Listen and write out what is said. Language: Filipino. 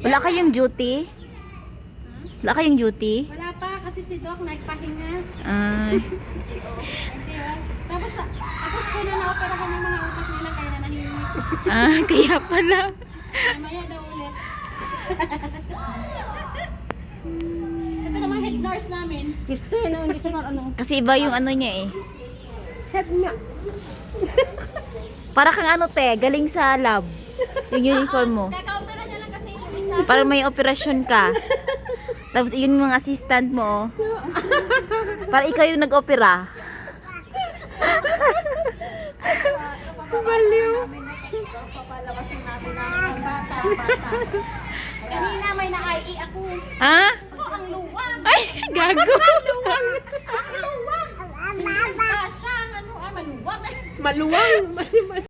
Wala kayong duty? Wala kayong duty? Wala pa kasi si Doc nagpahinga. Ay. Hindi oh. Tapos ko na na-operahan yung mga utak nila kaya nanahimik. Kaya pala. Mamaya daw ulit. Ito naman head nurse namin. Gusto yun, hindi siya ano. Kasi iba yung ano niya eh. Head niya. Para kang ano te, galing sa lab. Yung uniform mo. Kaka-opera niya lang kasi yung isa. Para may operasyon ka. Tapos yun yung mga assistant mo. Para ikaw yung nag-opera. Baliw. Papalabasin namin ang bata. Kanina may na-IE ako. Ha? Ako ang luwang. Ay, gago. Ang luwang. Sasha, ano, maluwang. Maluwang.